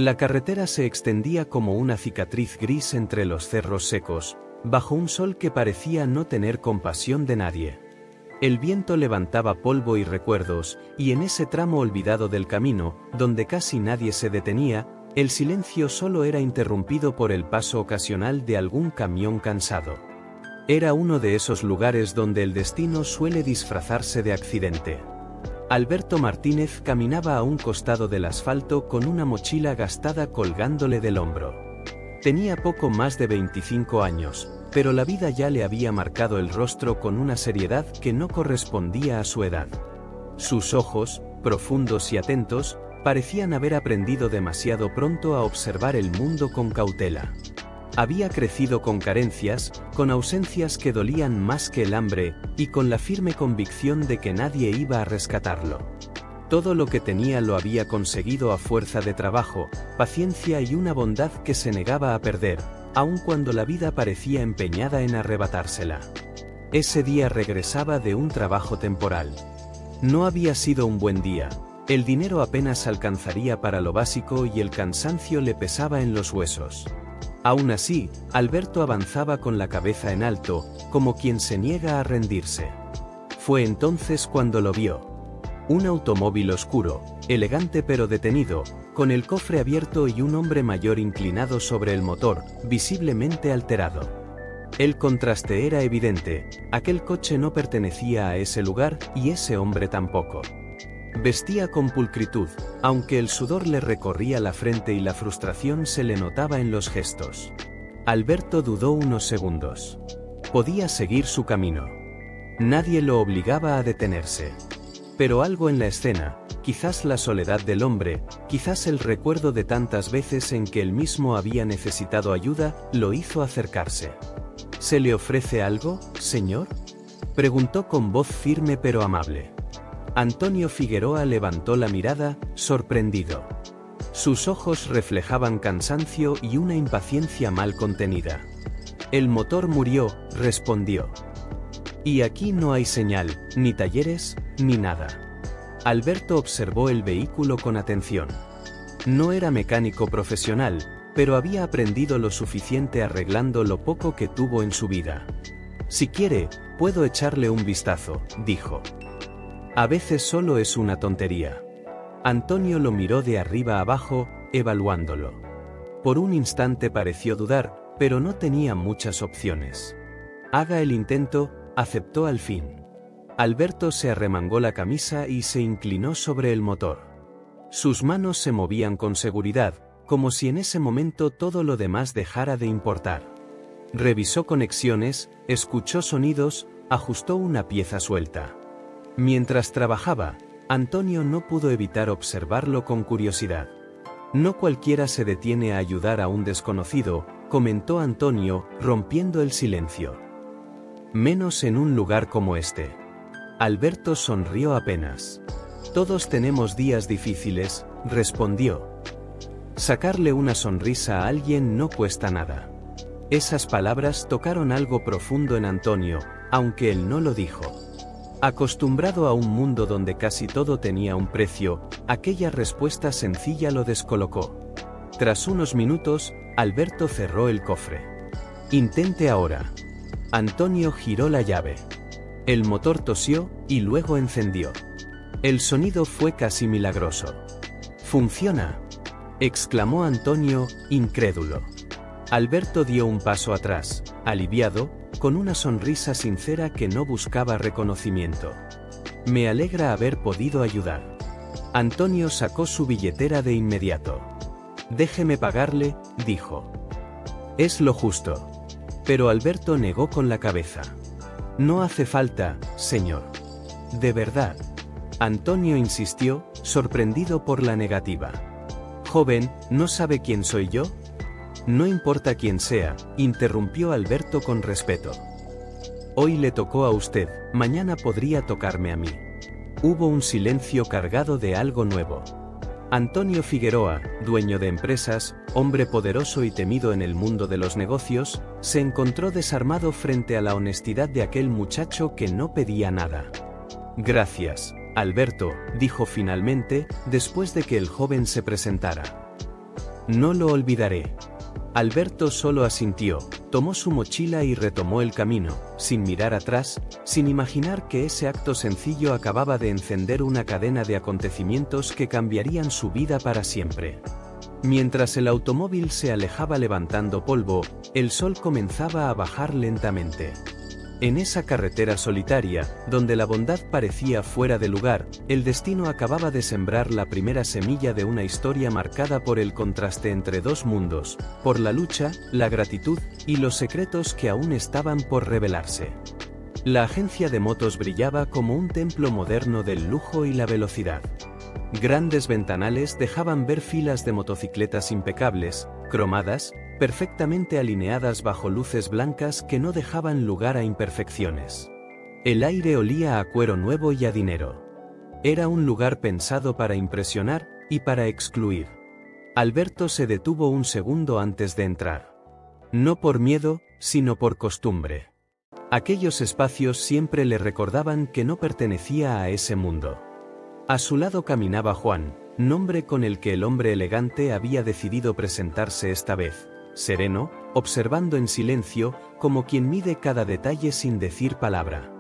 La carretera se extendía como una cicatriz gris entre los cerros secos, bajo un sol que parecía no tener compasión de nadie. El viento levantaba polvo y recuerdos, y en ese tramo olvidado del camino, donde casi nadie se detenía, el silencio solo era interrumpido por el paso ocasional de algún camión cansado. Era uno de esos lugares donde el destino suele disfrazarse de accidente. Alberto Martínez caminaba a un costado del asfalto con una mochila gastada colgándole del hombro. Tenía poco más de 25 años, pero la vida ya le había marcado el rostro con una seriedad que no correspondía a su edad. Sus ojos, profundos y atentos, parecían haber aprendido demasiado pronto a observar el mundo con cautela. Había crecido con carencias, con ausencias que dolían más que el hambre, y con la firme convicción de que nadie iba a rescatarlo. Todo lo que tenía lo había conseguido a fuerza de trabajo, paciencia y una bondad que se negaba a perder, aun cuando la vida parecía empeñada en arrebatársela. Ese día regresaba de un trabajo temporal. No había sido un buen día. El dinero apenas alcanzaría para lo básico y el cansancio le pesaba en los huesos. Aún así, Alberto avanzaba con la cabeza en alto, como quien se niega a rendirse. Fue entonces cuando lo vio. Un automóvil oscuro, elegante pero detenido, con el cofre abierto y un hombre mayor inclinado sobre el motor, visiblemente alterado. El contraste era evidente, aquel coche no pertenecía a ese lugar y ese hombre tampoco. Vestía con pulcritud, aunque el sudor le recorría la frente y la frustración se le notaba en los gestos. Alberto dudó unos segundos. Podía seguir su camino. Nadie lo obligaba a detenerse. Pero algo en la escena, quizás la soledad del hombre, quizás el recuerdo de tantas veces en que él mismo había necesitado ayuda, lo hizo acercarse. ¿Se le ofrece algo, señor?, preguntó con voz firme pero amable. Antonio Figueroa levantó la mirada, sorprendido. Sus ojos reflejaban cansancio y una impaciencia mal contenida. El motor murió, respondió. Y aquí no hay señal, ni talleres, ni nada. Alberto observó el vehículo con atención. No era mecánico profesional, pero había aprendido lo suficiente arreglando lo poco que tuvo en su vida. Si quiere, puedo echarle un vistazo, dijo. A veces solo es una tontería. Antonio lo miró de arriba abajo, evaluándolo. Por un instante pareció dudar, pero no tenía muchas opciones. Haga el intento, aceptó al fin. Alberto se arremangó la camisa y se inclinó sobre el motor. Sus manos se movían con seguridad, como si en ese momento todo lo demás dejara de importar. Revisó conexiones, escuchó sonidos, ajustó una pieza suelta. Mientras trabajaba, Antonio no pudo evitar observarlo con curiosidad. No cualquiera se detiene a ayudar a un desconocido, comentó Antonio, rompiendo el silencio. Menos en un lugar como este. Alberto sonrió apenas. Todos tenemos días difíciles, respondió. Sacarle una sonrisa a alguien no cuesta nada. Esas palabras tocaron algo profundo en Antonio, aunque él no lo dijo. Acostumbrado a un mundo donde casi todo tenía un precio, aquella respuesta sencilla lo descolocó. Tras unos minutos, Alberto cerró el cofre. Intente ahora. Antonio giró la llave. El motor tosió, y luego encendió. El sonido fue casi milagroso. ¡Funciona!, exclamó Antonio, incrédulo. Alberto dio un paso atrás, aliviado, con una sonrisa sincera que no buscaba reconocimiento. Me alegra haber podido ayudar. Antonio sacó su billetera de inmediato. Déjeme pagarle, dijo. Es lo justo. Pero Alberto negó con la cabeza. No hace falta, señor. De verdad. Antonio insistió, sorprendido por la negativa. Joven, ¿no sabe quién soy yo? No importa quién sea, interrumpió Alberto con respeto. Hoy le tocó a usted, mañana podría tocarme a mí. Hubo un silencio cargado de algo nuevo. Antonio Figueroa, dueño de empresas, hombre poderoso y temido en el mundo de los negocios, se encontró desarmado frente a la honestidad de aquel muchacho que no pedía nada. Gracias, Alberto, dijo finalmente, después de que el joven se presentara. No lo olvidaré. Alberto solo asintió, tomó su mochila y retomó el camino, sin mirar atrás, sin imaginar que ese acto sencillo acababa de encender una cadena de acontecimientos que cambiarían su vida para siempre. Mientras el automóvil se alejaba levantando polvo, el sol comenzaba a bajar lentamente. En esa carretera solitaria, donde la bondad parecía fuera de lugar, el destino acababa de sembrar la primera semilla de una historia marcada por el contraste entre dos mundos, por la lucha, la gratitud, y los secretos que aún estaban por revelarse. La agencia de motos brillaba como un templo moderno del lujo y la velocidad. Grandes ventanales dejaban ver filas de motocicletas impecables, cromadas, perfectamente alineadas bajo luces blancas que no dejaban lugar a imperfecciones. El aire olía a cuero nuevo y a dinero. Era un lugar pensado para impresionar y para excluir. Alberto se detuvo un segundo antes de entrar. No por miedo, sino por costumbre. Aquellos espacios siempre le recordaban que no pertenecía a ese mundo. A su lado caminaba Juan, nombre con el que el hombre elegante había decidido presentarse esta vez, sereno, observando en silencio, como quien mide cada detalle sin decir palabra.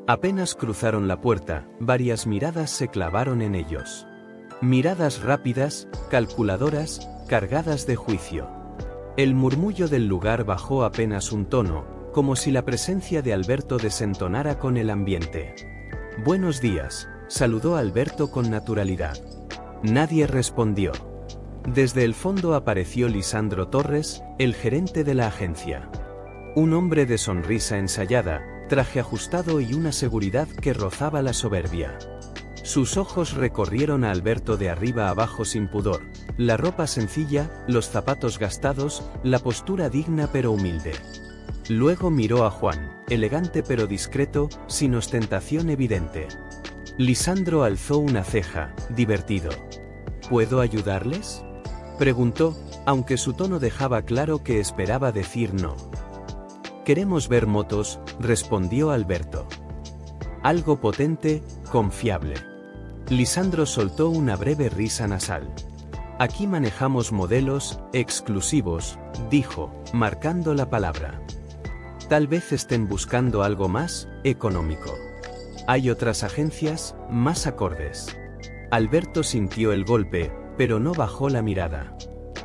Apenas cruzaron la puerta, varias miradas se clavaron en ellos. Miradas rápidas, calculadoras, cargadas de juicio. El murmullo del lugar bajó apenas un tono, como si la presencia de Alberto desentonara con el ambiente. «Buenos días», saludó Alberto con naturalidad. Nadie respondió. Desde el fondo apareció Lisandro Torres, el gerente de la agencia. Un hombre de sonrisa ensayada, traje ajustado y una seguridad que rozaba la soberbia. Sus ojos recorrieron a Alberto de arriba abajo sin pudor, la ropa sencilla, los zapatos gastados, la postura digna pero humilde. Luego miró a Juan, elegante pero discreto, sin ostentación evidente. Lisandro alzó una ceja, divertido. ¿Puedo ayudarles?, preguntó, aunque su tono dejaba claro que esperaba decir no. «Queremos ver motos», respondió Alberto. «Algo potente, confiable». Lisandro soltó una breve risa nasal. «Aquí manejamos modelos exclusivos», dijo, marcando la palabra. «Tal vez estén buscando algo más económico. Hay otras agencias más acordes». Alberto sintió el golpe, pero no bajó la mirada.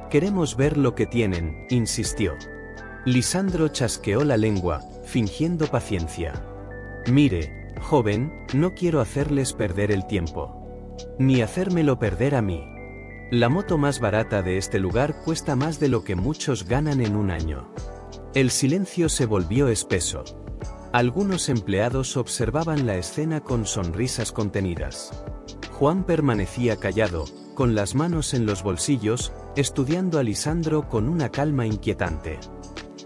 «Queremos ver lo que tienen», insistió. Lisandro chasqueó la lengua, fingiendo paciencia. «Mire, joven, no quiero hacerles perder el tiempo. Ni hacérmelo perder a mí. La moto más barata de este lugar cuesta más de lo que muchos ganan en un año». El silencio se volvió espeso. Algunos empleados observaban la escena con sonrisas contenidas. Juan permanecía callado, con las manos en los bolsillos, estudiando a Lisandro con una calma inquietante.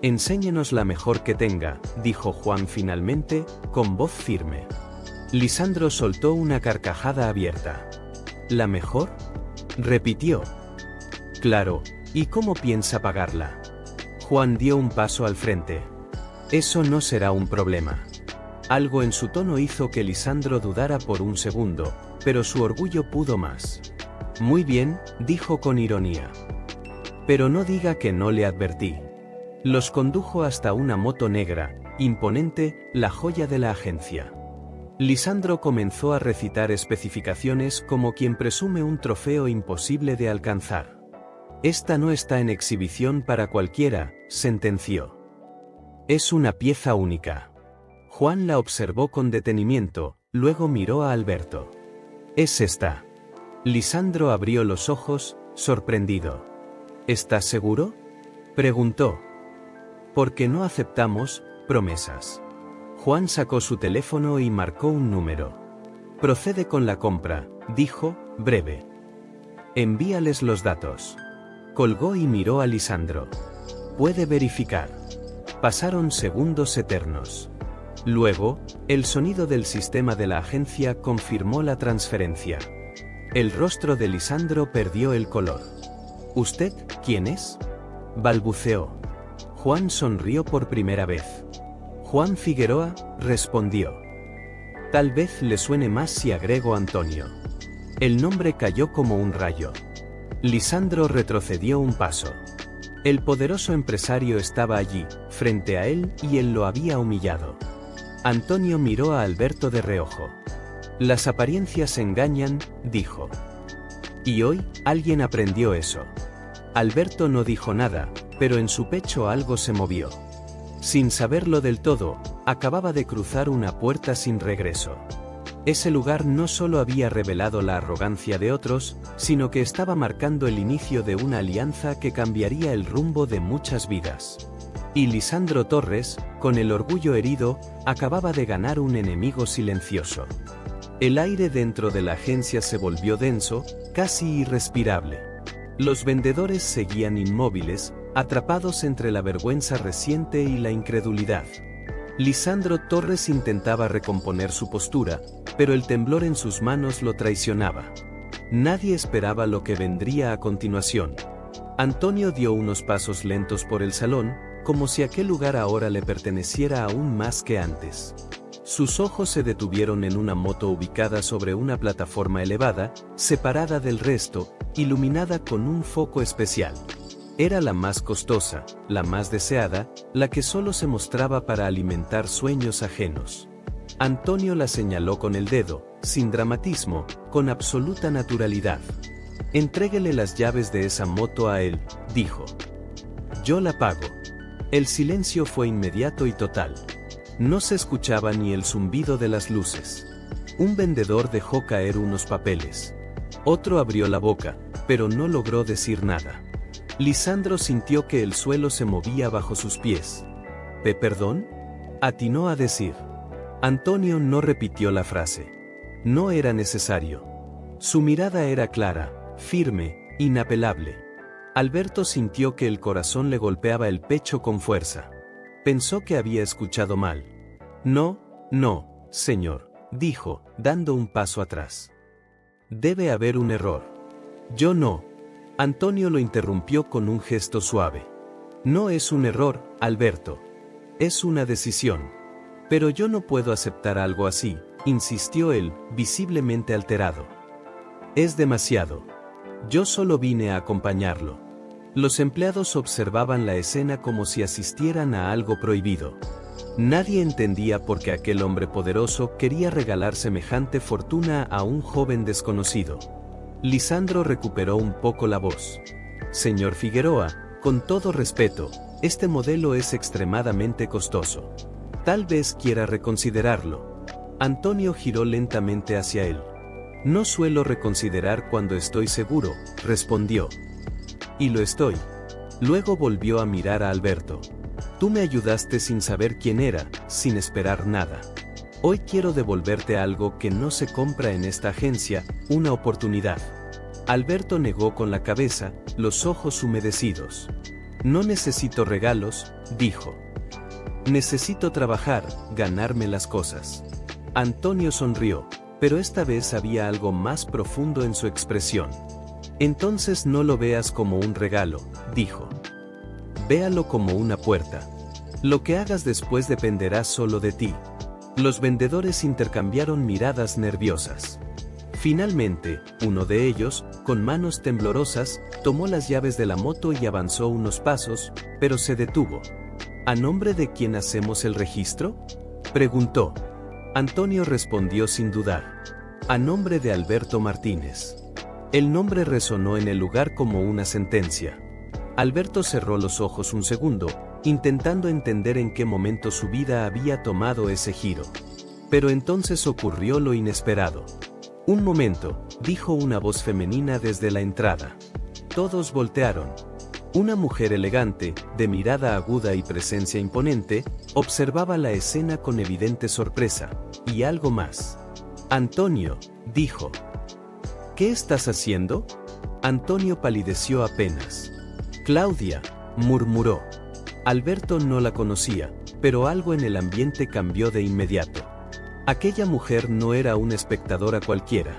«Enséñenos la mejor que tenga», dijo Juan finalmente, con voz firme. Lisandro soltó una carcajada abierta. «¿La mejor?», repitió. «Claro, ¿y cómo piensa pagarla?». Juan dio un paso al frente. «Eso no será un problema». Algo en su tono hizo que Lisandro dudara por un segundo, pero su orgullo pudo más. «Muy bien», dijo con ironía. «Pero no diga que no le advertí». Los condujo hasta una moto negra, imponente, la joya de la agencia. Lisandro comenzó a recitar especificaciones como quien presume un trofeo imposible de alcanzar. «Esta no está en exhibición para cualquiera», sentenció. «Es una pieza única». Juan la observó con detenimiento, luego miró a Alberto. «Es esta». Lisandro abrió los ojos, sorprendido. «¿Estás seguro?», preguntó. «Porque no aceptamos promesas». Juan sacó su teléfono y marcó un número. «Procede con la compra», dijo, breve. «Envíales los datos». Colgó y miró a Lisandro. «Puede verificar». Pasaron segundos eternos. Luego, el sonido del sistema de la agencia confirmó la transferencia. El rostro de Lisandro perdió el color. «¿Usted, quién es?», balbuceó. Juan sonrió por primera vez. «Juan Figueroa», respondió. «Tal vez le suene más si agrego Antonio». El nombre cayó como un rayo. Lisandro retrocedió un paso. El poderoso empresario estaba allí, frente a él, y él lo había humillado. Antonio miró a Alberto de reojo. Las apariencias engañan, dijo. Y hoy, alguien aprendió eso. Alberto no dijo nada, pero en su pecho algo se movió. Sin saberlo del todo, acababa de cruzar una puerta sin regreso. Ese lugar no solo había revelado la arrogancia de otros, sino que estaba marcando el inicio de una alianza que cambiaría el rumbo de muchas vidas. Y Lisandro Torres, con el orgullo herido, acababa de ganar un enemigo silencioso. El aire dentro de la agencia se volvió denso, casi irrespirable. Los vendedores seguían inmóviles, atrapados entre la vergüenza reciente y la incredulidad. Lisandro Torres intentaba recomponer su postura, pero el temblor en sus manos lo traicionaba. Nadie esperaba lo que vendría a continuación. Antonio dio unos pasos lentos por el salón, como si aquel lugar ahora le perteneciera aún más que antes. Sus ojos se detuvieron en una moto ubicada sobre una plataforma elevada, separada del resto, iluminada con un foco especial. Era la más costosa, la más deseada, la que solo se mostraba para alimentar sueños ajenos. Antonio la señaló con el dedo, sin dramatismo, con absoluta naturalidad. «Entréguele las llaves de esa moto a él», dijo. «Yo la pago». El silencio fue inmediato y total. No se escuchaba ni el zumbido de las luces. Un vendedor dejó caer unos papeles. Otro abrió la boca, pero no logró decir nada. Lisandro sintió que el suelo se movía bajo sus pies. ¿Perdón?», atinó a decir. Antonio no repitió la frase. No era necesario. Su mirada era clara, firme, inapelable. Alberto sintió que el corazón le golpeaba el pecho con fuerza. Pensó que había escuchado mal. «No, señor», dijo, dando un paso atrás. «Debe haber un error». «Yo no». Antonio lo interrumpió con un gesto suave. «No es un error, Alberto. Es una decisión». «Pero yo no puedo aceptar algo así», insistió él, visiblemente alterado. «Es demasiado. Yo solo vine a acompañarlo». Los empleados observaban la escena como si asistieran a algo prohibido. Nadie entendía por qué aquel hombre poderoso quería regalar semejante fortuna a un joven desconocido. Lisandro recuperó un poco la voz. «Señor Figueroa, con todo respeto, este modelo es extremadamente costoso. Tal vez quiera reconsiderarlo». Antonio giró lentamente hacia él. «No suelo reconsiderar cuando estoy seguro», respondió. «Y lo estoy». Luego volvió a mirar a Alberto. «Tú me ayudaste sin saber quién era, sin esperar nada. Hoy quiero devolverte algo que no se compra en esta agencia, una oportunidad». Alberto negó con la cabeza, los ojos humedecidos. «No necesito regalos», dijo. «Necesito trabajar, ganarme las cosas». Antonio sonrió, pero esta vez había algo más profundo en su expresión. «Entonces no lo veas como un regalo», dijo. «Véalo como una puerta. Lo que hagas después dependerá solo de ti». Los vendedores intercambiaron miradas nerviosas. Finalmente, uno de ellos, con manos temblorosas, tomó las llaves de la moto y avanzó unos pasos, pero se detuvo. «¿A nombre de quién hacemos el registro?», preguntó. Antonio respondió sin dudar. «A nombre de Alberto Martínez». El nombre resonó en el lugar como una sentencia. Alberto cerró los ojos un segundo, intentando entender en qué momento su vida había tomado ese giro. Pero entonces ocurrió lo inesperado. «Un momento», dijo una voz femenina desde la entrada. Todos voltearon. Una mujer elegante, de mirada aguda y presencia imponente, observaba la escena con evidente sorpresa, y algo más. «Antonio», dijo. «¿Qué estás haciendo?». Antonio palideció apenas. «Claudia», murmuró. Alberto no la conocía, pero algo en el ambiente cambió de inmediato. Aquella mujer no era una espectadora cualquiera.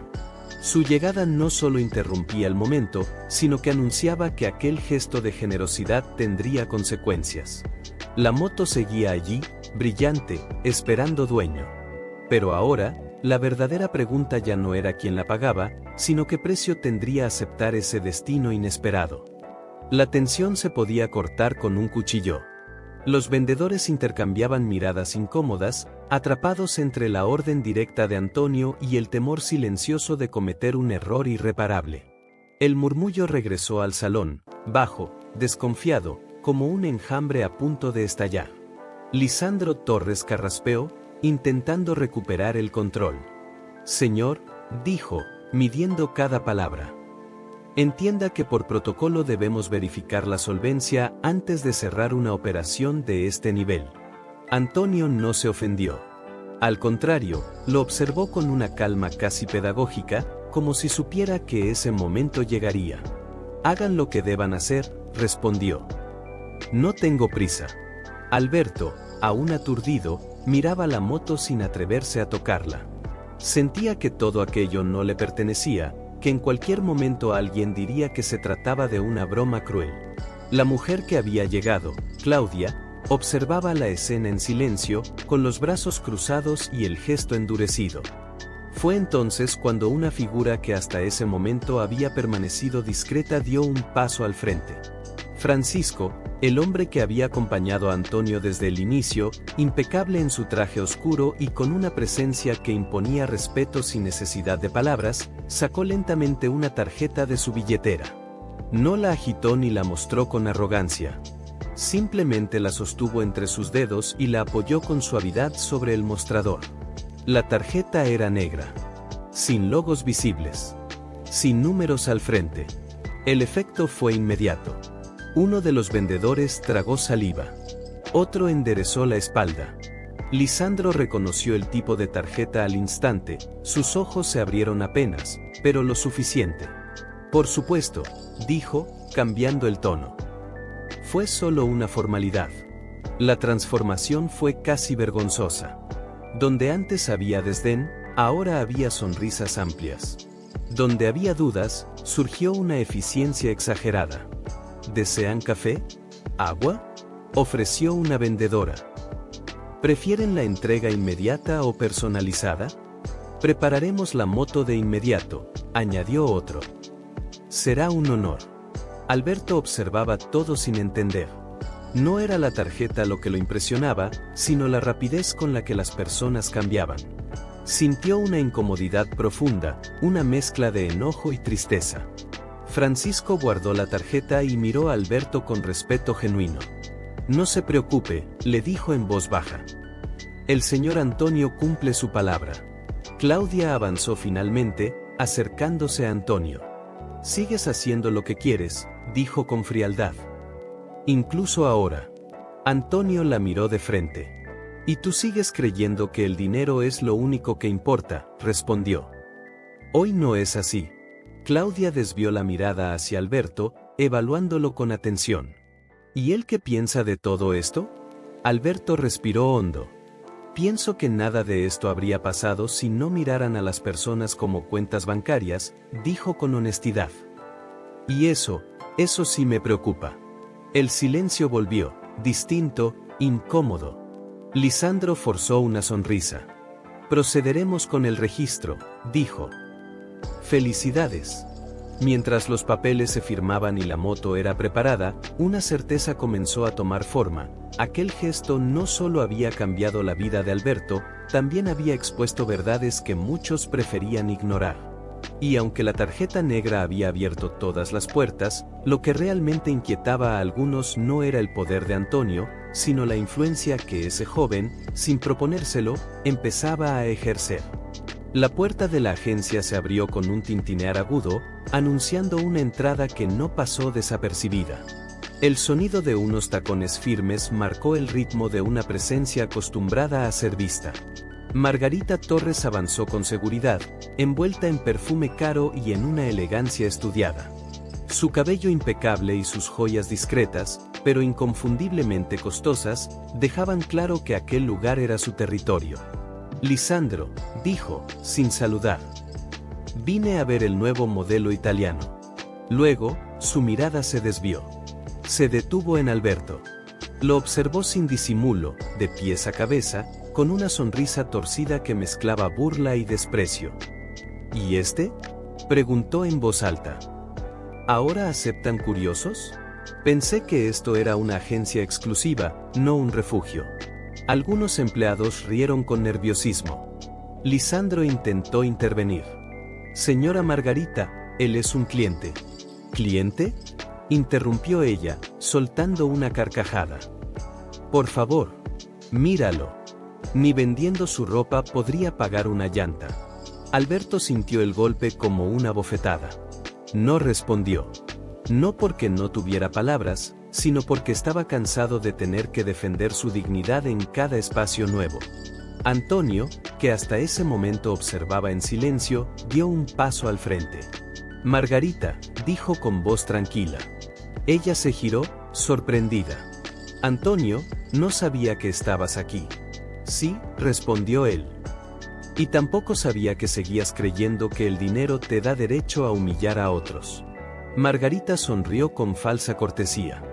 Su llegada no solo interrumpía el momento, sino que anunciaba que aquel gesto de generosidad tendría consecuencias. La moto seguía allí, brillante, esperando dueño. Pero ahora, La verdadera pregunta ya no era quién la pagaba, sino qué precio tendría aceptar ese destino inesperado. La tensión se podía cortar con un cuchillo. Los vendedores intercambiaban miradas incómodas, atrapados entre la orden directa de Antonio y el temor silencioso de cometer un error irreparable. El murmullo regresó al salón, bajo, desconfiado, como un enjambre a punto de estallar. Lisandro Torres carraspeó, intentando recuperar el control. «Señor», dijo, midiendo cada palabra. «Entienda que por protocolo debemos verificar la solvencia antes de cerrar una operación de este nivel». Antonio no se ofendió. Al contrario, lo observó con una calma casi pedagógica, como si supiera que ese momento llegaría. «Hagan lo que deban hacer», respondió. «No tengo prisa». Alberto, aún aturdido, miraba la moto sin atreverse a tocarla. Sentía que todo aquello no le pertenecía, que en cualquier momento alguien diría que se trataba de una broma cruel. La mujer que había llegado, Claudia, observaba la escena en silencio, con los brazos cruzados y el gesto endurecido. Fue entonces cuando una figura que hasta ese momento había permanecido discreta dio un paso al frente. Francisco, el hombre que había acompañado a Antonio desde el inicio, impecable en su traje oscuro y con una presencia que imponía respeto sin necesidad de palabras, sacó lentamente una tarjeta de su billetera. No la agitó ni la mostró con arrogancia. Simplemente la sostuvo entre sus dedos y la apoyó con suavidad sobre el mostrador. La tarjeta era negra, sin logos visibles, sin números al frente. El efecto fue inmediato. Uno de los vendedores tragó saliva. Otro enderezó la espalda. Lisandro reconoció el tipo de tarjeta al instante, sus ojos se abrieron apenas, pero lo suficiente. «Por supuesto», dijo, cambiando el tono. Fue solo una formalidad. La transformación fue casi vergonzosa. Donde antes había desdén, ahora había sonrisas amplias. Donde había dudas, surgió una eficiencia exagerada. ¿Desean café? ¿Agua?, ofreció una vendedora. ¿Prefieren la entrega inmediata o personalizada? Prepararemos la moto de inmediato, añadió otro. Será un honor. Alberto observaba todo sin entender. No era la tarjeta lo que lo impresionaba, sino la rapidez con la que las personas cambiaban. Sintió una incomodidad profunda, una mezcla de enojo y tristeza. Francisco guardó la tarjeta y miró a Alberto con respeto genuino. «No se preocupe», le dijo en voz baja. «El señor Antonio cumple su palabra». Claudia avanzó finalmente, acercándose a Antonio. «Sigues haciendo lo que quieres», dijo con frialdad. «Incluso ahora». Antonio la miró de frente. «Y tú sigues creyendo que el dinero es lo único que importa», respondió. «Hoy no es así». Claudia desvió la mirada hacia Alberto, evaluándolo con atención. ¿Y él qué piensa de todo esto? Alberto respiró hondo. «Pienso que nada de esto habría pasado si no miraran a las personas como cuentas bancarias», dijo con honestidad. «Y eso sí me preocupa». El silencio volvió, distinto, incómodo. Lisandro forzó una sonrisa. «Procederemos con el registro», dijo. «Felicidades». Mientras los papeles se firmaban y la moto era preparada, una certeza comenzó a tomar forma. Aquel gesto no solo había cambiado la vida de Alberto, también había expuesto verdades que muchos preferían ignorar. Y aunque la tarjeta negra había abierto todas las puertas, lo que realmente inquietaba a algunos no era el poder de Antonio, sino la influencia que ese joven, sin proponérselo, empezaba a ejercer. La puerta de la agencia se abrió con un tintinear agudo, anunciando una entrada que no pasó desapercibida. El sonido de unos tacones firmes marcó el ritmo de una presencia acostumbrada a ser vista. Margarita Torres avanzó con seguridad, envuelta en perfume caro y en una elegancia estudiada. Su cabello impecable y sus joyas discretas, pero inconfundiblemente costosas, dejaban claro que aquel lugar era su territorio. «Lisandro», dijo, sin saludar. «Vine a ver el nuevo modelo italiano». Luego, su mirada se desvió. Se detuvo en Alberto. Lo observó sin disimulo, de pies a cabeza, con una sonrisa torcida que mezclaba burla y desprecio. ¿Y este?, preguntó en voz alta. ¿Ahora aceptan curiosos? Pensé que esto era una agencia exclusiva, no un refugio. Algunos empleados rieron con nerviosismo. Lisandro intentó intervenir. Señora Margarita, él es un cliente. ¿Cliente?, interrumpió ella, soltando una carcajada. Por favor, míralo. Ni vendiendo su ropa podría pagar una llanta. Alberto sintió el golpe como una bofetada. No respondió. No porque no tuviera palabras, sino porque estaba cansado de tener que defender su dignidad en cada espacio nuevo. Antonio, que hasta ese momento observaba en silencio, dio un paso al frente. Margarita, dijo con voz tranquila. Ella se giró, sorprendida. Antonio, no sabía que estabas aquí. Sí, respondió él. Y tampoco sabía que seguías creyendo que el dinero te da derecho a humillar a otros. Margarita sonrió con falsa cortesía.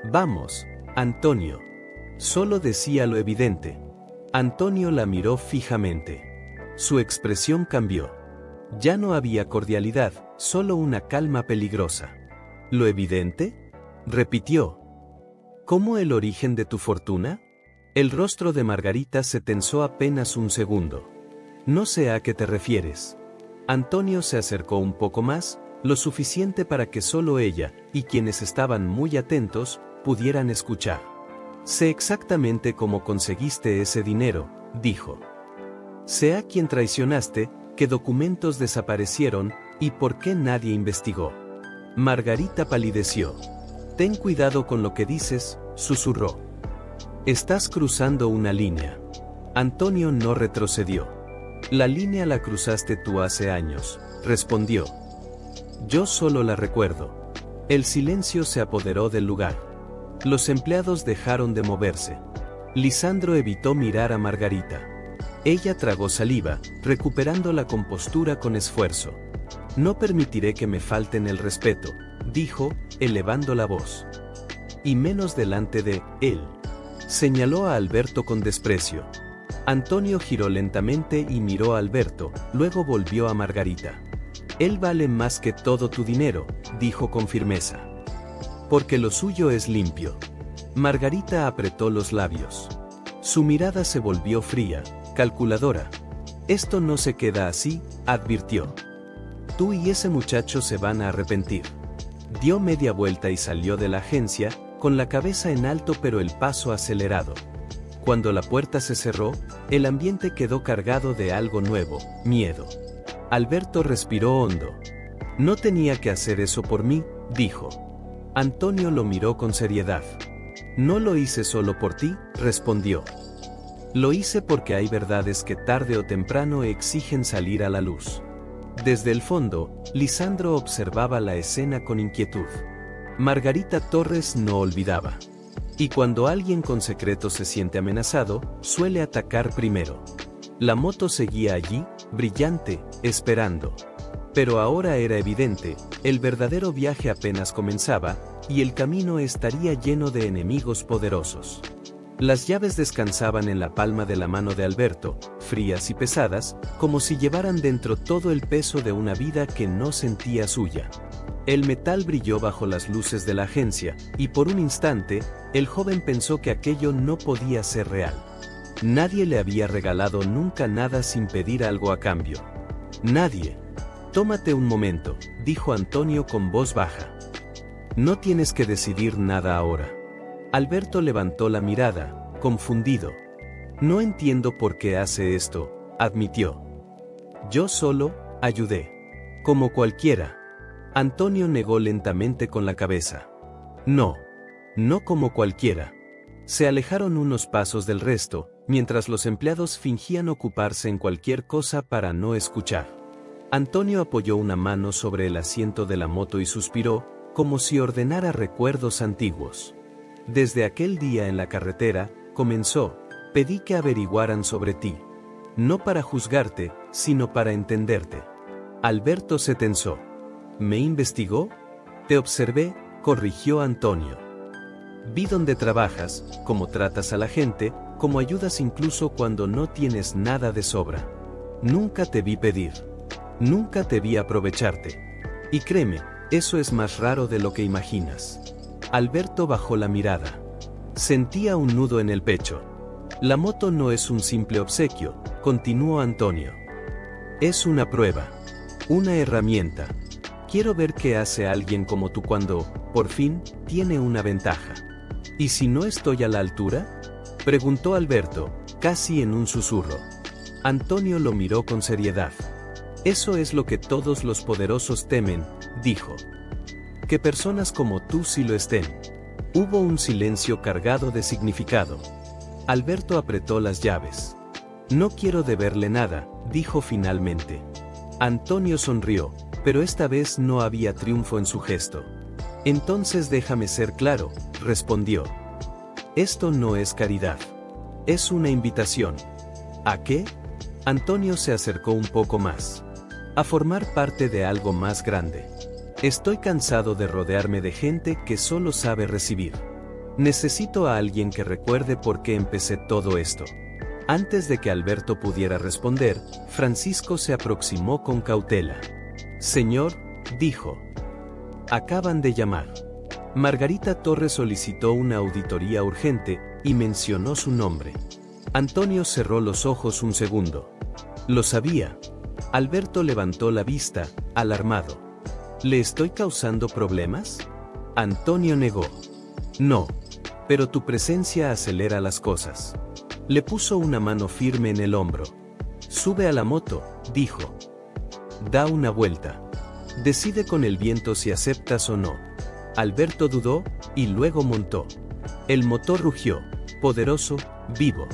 Vamos, Antonio. Solo decía lo evidente. Antonio la miró fijamente. Su expresión cambió. Ya no había cordialidad, solo una calma peligrosa. ¿Lo evidente?, repitió. ¿Cómo el origen de tu fortuna? El rostro de Margarita se tensó apenas un segundo. No sé a qué te refieres. Antonio se acercó un poco más, lo suficiente para que solo ella, y quienes estaban muy atentos, pudieran escuchar. Sé exactamente cómo conseguiste ese dinero, dijo. Sé a quién traicionaste, qué documentos desaparecieron, y por qué nadie investigó. Margarita palideció. Ten cuidado con lo que dices, susurró. Estás cruzando una línea. Antonio no retrocedió. La línea la cruzaste tú hace años, respondió. Yo solo la recuerdo. El silencio se apoderó del lugar. Los empleados dejaron de moverse. Lisandro evitó mirar a Margarita. Ella tragó saliva, recuperando la compostura con esfuerzo. No permitiré que me falten el respeto, dijo, elevando la voz. Y menos delante de él. Señaló a Alberto con desprecio. Antonio giró lentamente y miró a Alberto, luego volvió a Margarita. Él vale más que todo tu dinero, dijo con firmeza. Porque lo suyo es limpio. Margarita apretó los labios. Su mirada se volvió fría, calculadora. Esto no se queda así, advirtió. Tú y ese muchacho se van a arrepentir. Dio media vuelta y salió de la agencia, con la cabeza en alto pero el paso acelerado. Cuando la puerta se cerró, el ambiente quedó cargado de algo nuevo, miedo. Alberto respiró hondo. No tenía que hacer eso por mí, dijo. Antonio lo miró con seriedad. No lo hice solo por ti, respondió. Lo hice porque hay verdades que tarde o temprano exigen salir a la luz. Desde el fondo, Lisandro observaba la escena con inquietud. Margarita Torres no olvidaba. Y cuando alguien con secreto se siente amenazado, suele atacar primero. La moto seguía allí, brillante, esperando. Pero ahora era evidente, el verdadero viaje apenas comenzaba, y el camino estaría lleno de enemigos poderosos. Las llaves descansaban en la palma de la mano de Alberto, frías y pesadas, como si llevaran dentro todo el peso de una vida que no sentía suya. El metal brilló bajo las luces de la agencia, y por un instante, el joven pensó que aquello no podía ser real. Nadie le había regalado nunca nada sin pedir algo a cambio. Nadie. Tómate un momento, dijo Antonio con voz baja. No tienes que decidir nada ahora. Alberto levantó la mirada, confundido. No entiendo por qué hace esto, admitió. Yo solo ayudé. Como cualquiera. Antonio negó lentamente con la cabeza. No. No como cualquiera. Se alejaron unos pasos del resto, mientras los empleados fingían ocuparse en cualquier cosa para no escuchar. Antonio apoyó una mano sobre el asiento de la moto y suspiró, como si ordenara recuerdos antiguos. Desde aquel día en la carretera, comenzó, pedí que averiguaran sobre ti. No para juzgarte, sino para entenderte. Alberto se tensó. ¿Me investigó? Te observé, corrigió Antonio. Vi dónde trabajas, cómo tratas a la gente, como ayudas incluso cuando no tienes nada de sobra. Nunca te vi pedir. Nunca te vi aprovecharte. Y créeme, eso es más raro de lo que imaginas. Alberto bajó la mirada. Sentía un nudo en el pecho. La moto no es un simple obsequio, continuó Antonio. Es una prueba. Una herramienta. Quiero ver qué hace alguien como tú cuando, por fin, tiene una ventaja. ¿Y si no estoy a la altura?, preguntó Alberto, casi en un susurro. Antonio lo miró con seriedad. Eso es lo que todos los poderosos temen, dijo. Que personas como tú sí lo estén. Hubo un silencio cargado de significado. Alberto apretó las llaves. No quiero deberle nada, dijo finalmente. Antonio sonrió, pero esta vez no había triunfo en su gesto. Entonces déjame ser claro, respondió. Esto no es caridad. Es una invitación. ¿A qué? Antonio se acercó un poco más. A formar parte de algo más grande. Estoy cansado de rodearme de gente que solo sabe recibir. Necesito a alguien que recuerde por qué empecé todo esto. Antes de que Alberto pudiera responder, Francisco se aproximó con cautela. Señor, dijo. Acaban de llamar. Margarita Torres solicitó una auditoría urgente, y mencionó su nombre. Antonio cerró los ojos un segundo. Lo sabía. Alberto levantó la vista, alarmado. ¿Le estoy causando problemas? Antonio negó. No. Pero tu presencia acelera las cosas. Le puso una mano firme en el hombro. Sube a la moto, dijo. Da una vuelta. Decide con el viento si aceptas o no. Alberto dudó, y luego montó. El motor rugió, poderoso, vivo.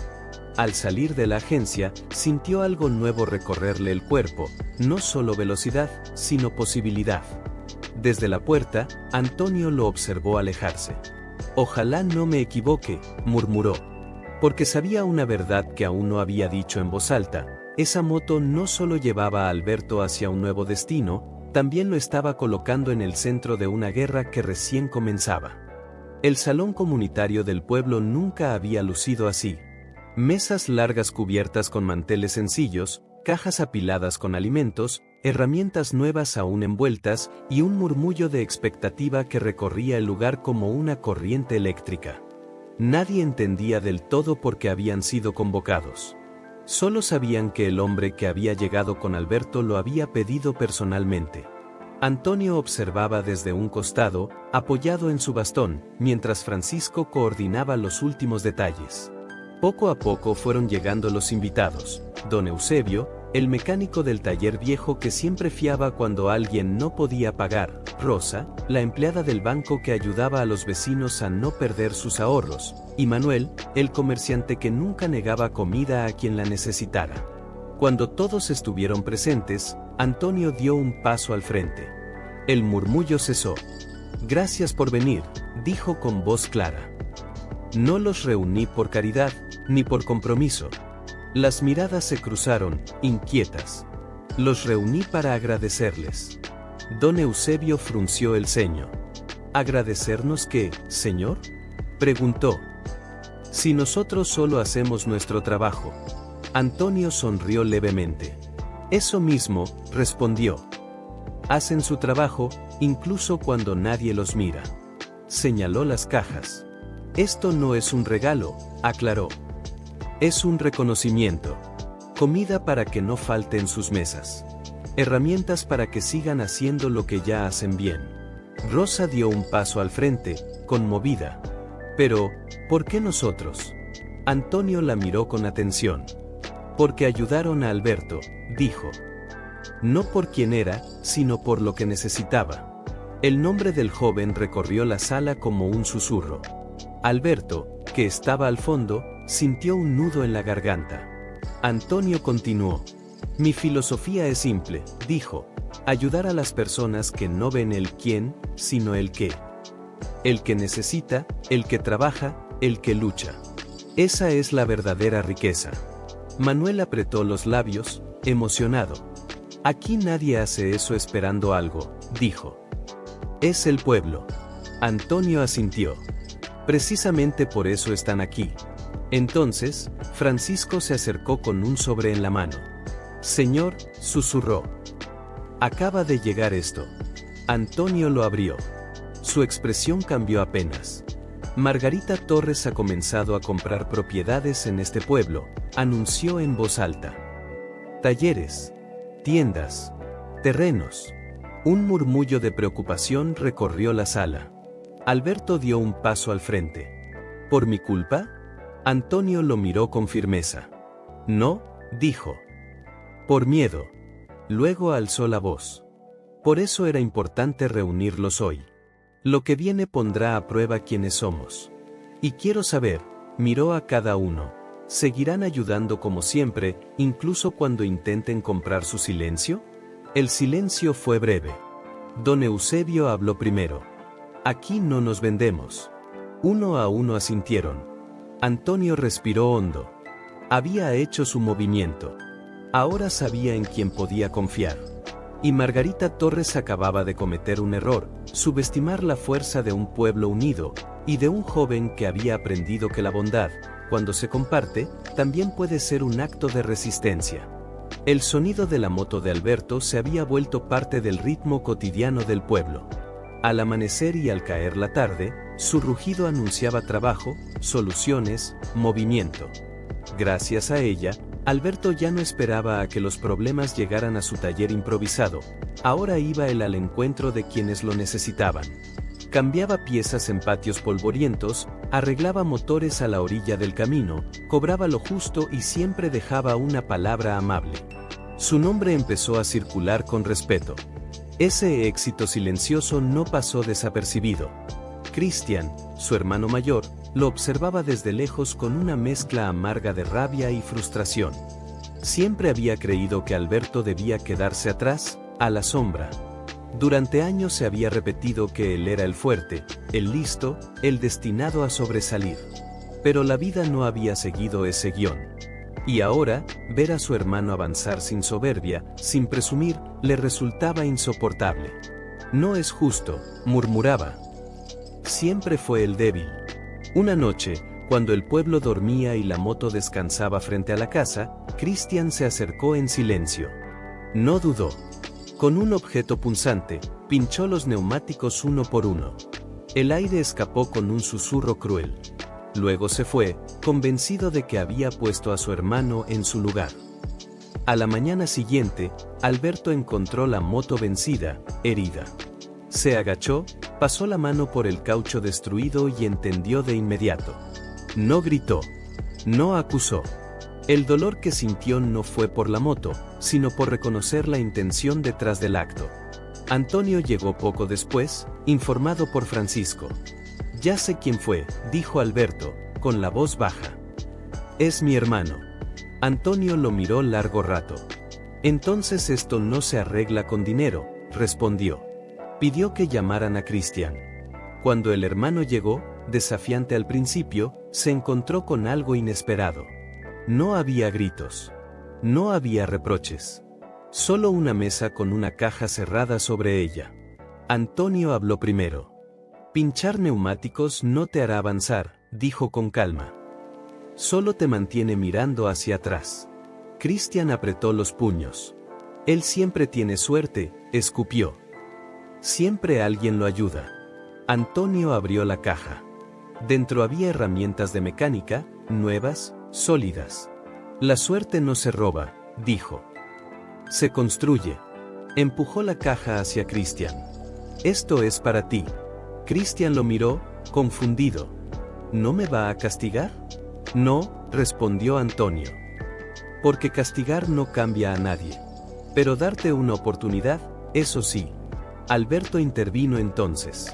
Al salir de la agencia, sintió algo nuevo recorrerle el cuerpo, no solo velocidad, sino posibilidad. Desde la puerta, Antonio lo observó alejarse. Ojalá no me equivoque, murmuró. Porque sabía una verdad que aún no había dicho en voz alta. Esa moto no solo llevaba a Alberto hacia un nuevo destino, también lo estaba colocando en el centro de una guerra que recién comenzaba. El salón comunitario del pueblo nunca había lucido así. Mesas largas cubiertas con manteles sencillos, cajas apiladas con alimentos, herramientas nuevas aún envueltas y un murmullo de expectativa que recorría el lugar como una corriente eléctrica. Nadie entendía del todo por qué habían sido convocados. Solo sabían que el hombre que había llegado con Alberto lo había pedido personalmente. Antonio observaba desde un costado, apoyado en su bastón, mientras Francisco coordinaba los últimos detalles. Poco a poco fueron llegando los invitados. Don Eusebio, el mecánico del taller viejo que siempre fiaba cuando alguien no podía pagar, Rosa, la empleada del banco que ayudaba a los vecinos a no perder sus ahorros, y Manuel, el comerciante que nunca negaba comida a quien la necesitara. Cuando todos estuvieron presentes, Antonio dio un paso al frente. El murmullo cesó. Gracias por venir, dijo con voz clara. No los reuní por caridad, ni por compromiso. Las miradas se cruzaron, inquietas. Los reuní para agradecerles. Don Eusebio frunció el ceño. ¿Agradecernos qué, señor?, preguntó. Si nosotros solo hacemos nuestro trabajo. Antonio sonrió levemente. Eso mismo, respondió. Hacen su trabajo, incluso cuando nadie los mira. Señaló las cajas. Esto no es un regalo, aclaró. Es un reconocimiento. Comida para que no falte en sus mesas. Herramientas para que sigan haciendo lo que ya hacen bien. Rosa dio un paso al frente, conmovida. Pero, ¿por qué nosotros? Antonio la miró con atención. Porque ayudaron a Alberto, dijo. No por quién era, sino por lo que necesitaba. El nombre del joven recorrió la sala como un susurro. Alberto, que estaba al fondo, sintió un nudo en la garganta. Antonio continuó. Mi filosofía es simple, dijo. Ayudar a las personas que no ven el quién, sino el qué. El que necesita, el que trabaja, el que lucha. Esa es la verdadera riqueza. Manuel apretó los labios, emocionado. Aquí nadie hace eso esperando algo, dijo. Es el pueblo. Antonio asintió. Precisamente por eso están aquí. Entonces, Francisco se acercó con un sobre en la mano. «Señor», susurró. «Acaba de llegar esto». Antonio lo abrió. Su expresión cambió apenas. «Margarita Torres ha comenzado a comprar propiedades en este pueblo», anunció en voz alta. «Talleres, tiendas, terrenos». Un murmullo de preocupación recorrió la sala. Alberto dio un paso al frente. «¿Por mi culpa?». Antonio lo miró con firmeza. «No», dijo. «Por miedo». Luego alzó la voz. «Por eso era importante reunirlos hoy. Lo que viene pondrá a prueba quiénes somos. Y quiero saber», miró a cada uno, «¿seguirán ayudando como siempre, incluso cuando intenten comprar su silencio?». El silencio fue breve. Don Eusebio habló primero. «Aquí no nos vendemos». Uno a uno asintieron. Antonio respiró hondo. Había hecho su movimiento. Ahora sabía en quién podía confiar. Y Margarita Torres acababa de cometer un error, subestimar la fuerza de un pueblo unido, y de un joven que había aprendido que la bondad, cuando se comparte, también puede ser un acto de resistencia. El sonido de la moto de Alberto se había vuelto parte del ritmo cotidiano del pueblo. Al amanecer y al caer la tarde, su rugido anunciaba trabajo, soluciones, movimiento. Gracias a ella, Alberto ya no esperaba a que los problemas llegaran a su taller improvisado, ahora iba él al encuentro de quienes lo necesitaban. Cambiaba piezas en patios polvorientos, arreglaba motores a la orilla del camino, cobraba lo justo y siempre dejaba una palabra amable. Su nombre empezó a circular con respeto. Ese éxito silencioso no pasó desapercibido. Cristian, su hermano mayor, lo observaba desde lejos con una mezcla amarga de rabia y frustración. Siempre había creído que Alberto debía quedarse atrás, a la sombra. Durante años se había repetido que él era el fuerte, el listo, el destinado a sobresalir. Pero la vida no había seguido ese guión. Y ahora, ver a su hermano avanzar sin soberbia, sin presumir, le resultaba insoportable. «No es justo», murmuraba. Siempre fue el débil. Una noche, cuando el pueblo dormía y la moto descansaba frente a la casa, Cristian se acercó en silencio. No dudó. Con un objeto punzante, pinchó los neumáticos uno por uno. El aire escapó con un susurro cruel. Luego se fue, convencido de que había puesto a su hermano en su lugar. A la mañana siguiente, Alberto encontró la moto vencida, herida. Se agachó, pasó la mano por el caucho destruido y entendió de inmediato. No gritó. No acusó. El dolor que sintió no fue por la moto, sino por reconocer la intención detrás del acto. Antonio llegó poco después, informado por Francisco. «Ya sé quién fue», dijo Alberto, con la voz baja. «Es mi hermano». Antonio lo miró largo rato. «Entonces esto no se arregla con dinero», respondió. Pidió que llamaran a Cristian. Cuando el hermano llegó, desafiante al principio, se encontró con algo inesperado. No había gritos. No había reproches. Solo una mesa con una caja cerrada sobre ella. Antonio habló primero. «Pinchar neumáticos no te hará avanzar», dijo con calma. «Solo te mantiene mirando hacia atrás». Cristian apretó los puños. «Él siempre tiene suerte», escupió. «Siempre alguien lo ayuda». Antonio abrió la caja. Dentro había herramientas de mecánica, nuevas, sólidas. «La suerte no se roba», dijo. «Se construye». Empujó la caja hacia Cristian. «Esto es para ti». Cristian lo miró, confundido. ¿No me va a castigar? No, respondió Antonio. Porque castigar no cambia a nadie. Pero darte una oportunidad, eso sí. Alberto intervino entonces.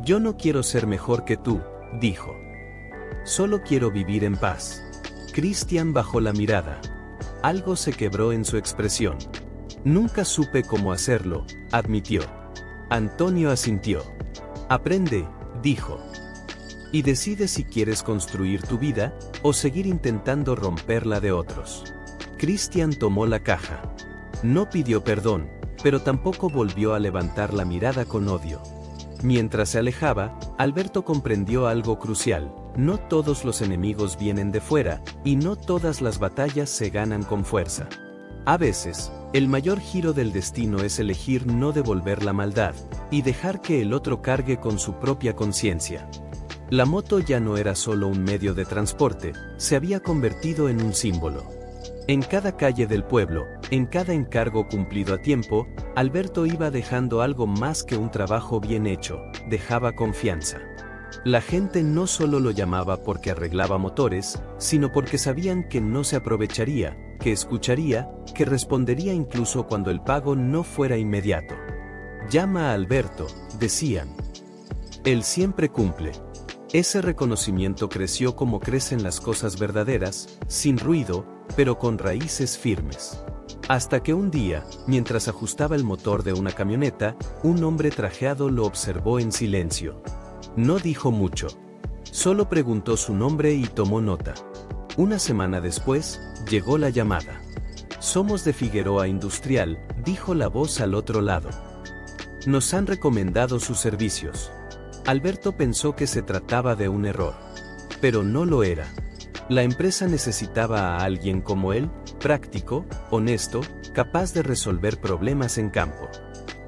Yo no quiero ser mejor que tú, dijo. Solo quiero vivir en paz. Cristian bajó la mirada. Algo se quebró en su expresión. Nunca supe cómo hacerlo, admitió. Antonio asintió. Aprende, dijo. Y decide si quieres construir tu vida, o seguir intentando romper la de otros. Cristian tomó la caja. No pidió perdón, pero tampoco volvió a levantar la mirada con odio. Mientras se alejaba, Alberto comprendió algo crucial. no todos los enemigos vienen de fuera, y no todas las batallas se ganan con fuerza. A veces, el mayor giro del destino es elegir no devolver la maldad, y dejar que el otro cargue con su propia conciencia. La moto ya no era solo un medio de transporte, se había convertido en un símbolo. En cada calle del pueblo, en cada encargo cumplido a tiempo, Alberto iba dejando algo más que un trabajo bien hecho, dejaba confianza. La gente no solo lo llamaba porque arreglaba motores, sino porque sabían que no se aprovecharía, que escucharía, que respondería incluso cuando el pago no fuera inmediato. Llama a Alberto, decían. Él siempre cumple. Ese reconocimiento creció como crecen las cosas verdaderas, sin ruido, pero con raíces firmes. Hasta que un día, mientras ajustaba el motor de una camioneta, un hombre trajeado lo observó en silencio. No dijo mucho. Solo preguntó su nombre y tomó nota. Una semana después, llegó la llamada. Somos de Figueroa Industrial, dijo la voz al otro lado. Nos han recomendado sus servicios. Alberto pensó que se trataba de un error. Pero no lo era. La empresa necesitaba a alguien como él, práctico, honesto, capaz de resolver problemas en campo.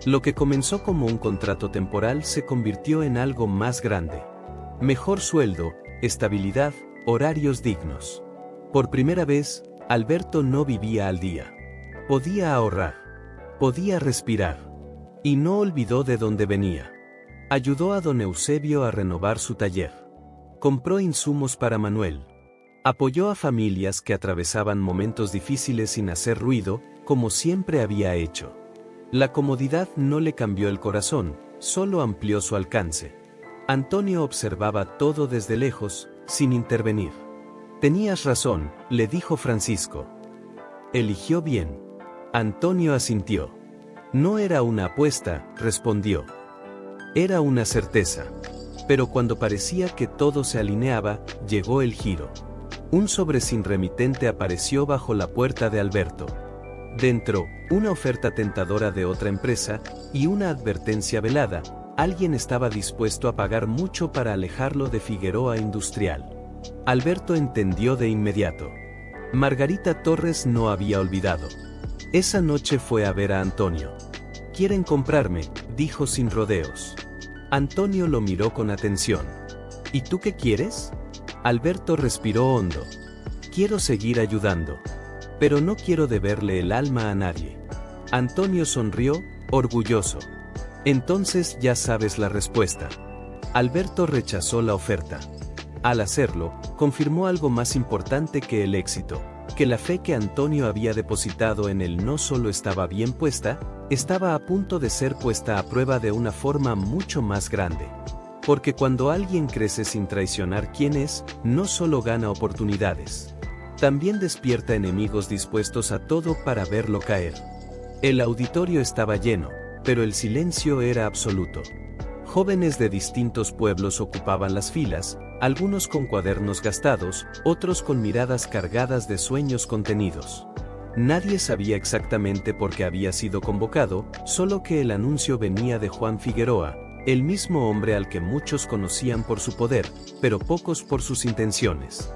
Lo que comenzó como un contrato temporal se convirtió en algo más grande. Mejor sueldo, estabilidad, horarios dignos. Por primera vez, Alberto no vivía al día. Podía ahorrar. Podía respirar. Y no olvidó de dónde venía. Ayudó a don Eusebio a renovar su taller. Compró insumos para Manuel. Apoyó a familias que atravesaban momentos difíciles sin hacer ruido, como siempre había hecho. La comodidad no le cambió el corazón, solo amplió su alcance. Antonio observaba todo desde lejos, sin intervenir. Tenías razón, le dijo Francisco. Eligió bien. Antonio asintió. No era una apuesta, respondió. Era una certeza. Pero cuando parecía que todo se alineaba, llegó el giro. Un sobre sin remitente apareció bajo la puerta de Alberto. Dentro, una oferta tentadora de otra empresa, y una advertencia velada, alguien estaba dispuesto a pagar mucho para alejarlo de Figueroa Industrial. Alberto entendió de inmediato. Margarita Torres no había olvidado. Esa noche fue a ver a Antonio. «Quieren comprarme», dijo sin rodeos. Antonio lo miró con atención. «¿Y tú qué quieres?» Alberto respiró hondo. «Quiero seguir ayudando. Pero no quiero deberle el alma a nadie». Antonio sonrió, orgulloso. «Entonces ya sabes la respuesta». Alberto rechazó la oferta. Al hacerlo, confirmó algo más importante que el éxito, que la fe que Antonio había depositado en él no solo estaba bien puesta, estaba a punto de ser puesta a prueba de una forma mucho más grande. Porque cuando alguien crece sin traicionar quién es, no solo gana oportunidades. También despierta enemigos dispuestos a todo para verlo caer. El auditorio estaba lleno, pero el silencio era absoluto. Jóvenes de distintos pueblos ocupaban las filas, algunos con cuadernos gastados, otros con miradas cargadas de sueños contenidos. Nadie sabía exactamente por qué había sido convocado, solo que el anuncio venía de Juan Figueroa, el mismo hombre al que muchos conocían por su poder, pero pocos por sus intenciones.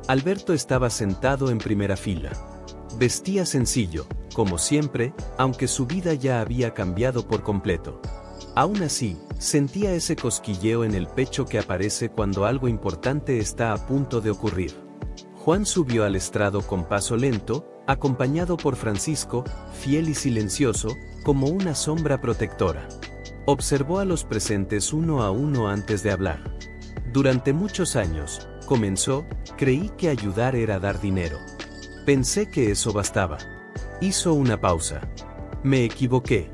Alberto estaba sentado en primera fila. Vestía sencillo, como siempre, aunque su vida ya había cambiado por completo. Aún así, sentía ese cosquilleo en el pecho que aparece cuando algo importante está a punto de ocurrir. Juan subió al estrado con paso lento, acompañado por Francisco, fiel y silencioso, como una sombra protectora. Observó a los presentes uno a uno antes de hablar. Durante muchos años, comenzó, creí que ayudar era dar dinero. Pensé que eso bastaba. Hizo una pausa. Me equivoqué.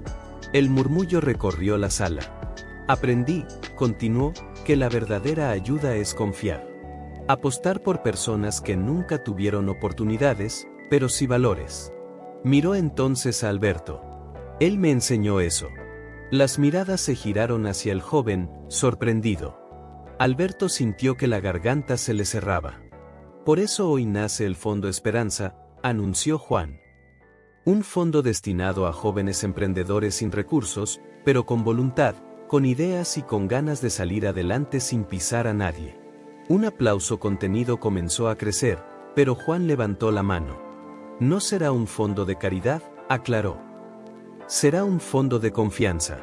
El murmullo recorrió la sala. Aprendí, continuó, que la verdadera ayuda es confiar. Apostar por personas que nunca tuvieron oportunidades, pero sí valores. Miró entonces a Alberto. Él me enseñó eso. Las miradas se giraron hacia el joven, sorprendido. Alberto sintió que la garganta se le cerraba. Por eso hoy nace el Fondo Esperanza, anunció Juan. Un fondo destinado a jóvenes emprendedores sin recursos, pero con voluntad, con ideas y con ganas de salir adelante sin pisar a nadie. Un aplauso contenido comenzó a crecer, pero Juan levantó la mano. No será un fondo de caridad, aclaró. Será un fondo de confianza.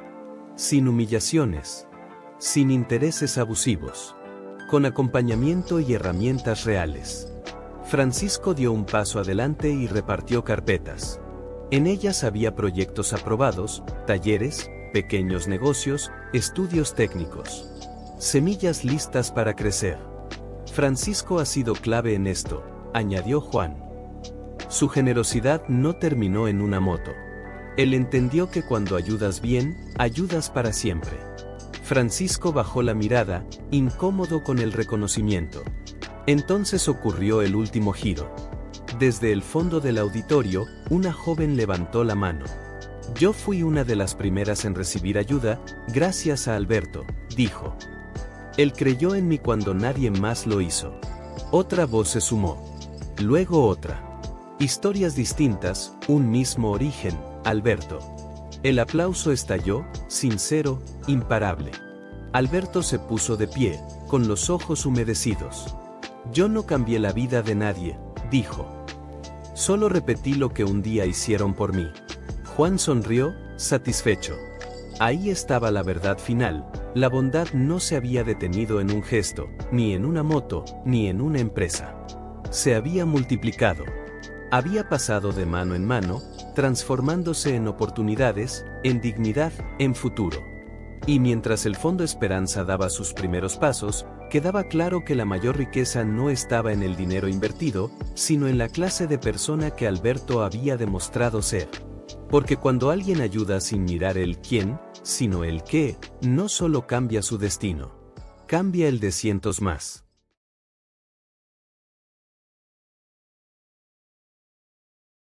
Sin humillaciones. Sin intereses abusivos. Con acompañamiento y herramientas reales. Francisco dio un paso adelante y repartió carpetas. En ellas había proyectos aprobados, talleres, pequeños negocios, estudios técnicos. Semillas listas para crecer. Francisco ha sido clave en esto, añadió Juan. Su generosidad no terminó en una moto. Él entendió que cuando ayudas bien, ayudas para siempre. Francisco bajó la mirada, incómodo con el reconocimiento. Entonces ocurrió el último giro. Desde el fondo del auditorio, una joven levantó la mano. Yo fui una de las primeras en recibir ayuda, gracias a Alberto, dijo. Él creyó en mí cuando nadie más lo hizo. Otra voz se sumó. Luego otra. Historias distintas, un mismo origen, Alberto. El aplauso estalló, sincero, imparable. Alberto se puso de pie, con los ojos humedecidos. Yo no cambié la vida de nadie, dijo. Solo repetí lo que un día hicieron por mí. Juan sonrió, satisfecho. Ahí estaba la verdad final. La bondad no se había detenido en un gesto, ni en una moto, ni en una empresa. Se había multiplicado. Había pasado de mano en mano, transformándose en oportunidades, en dignidad, en futuro. Y mientras el Fondo Esperanza daba sus primeros pasos, quedaba claro que la mayor riqueza no estaba en el dinero invertido, sino en la clase de persona que Alberto había demostrado ser. Porque cuando alguien ayuda sin mirar el quién, sino el qué, no solo cambia su destino, cambia el de cientos más.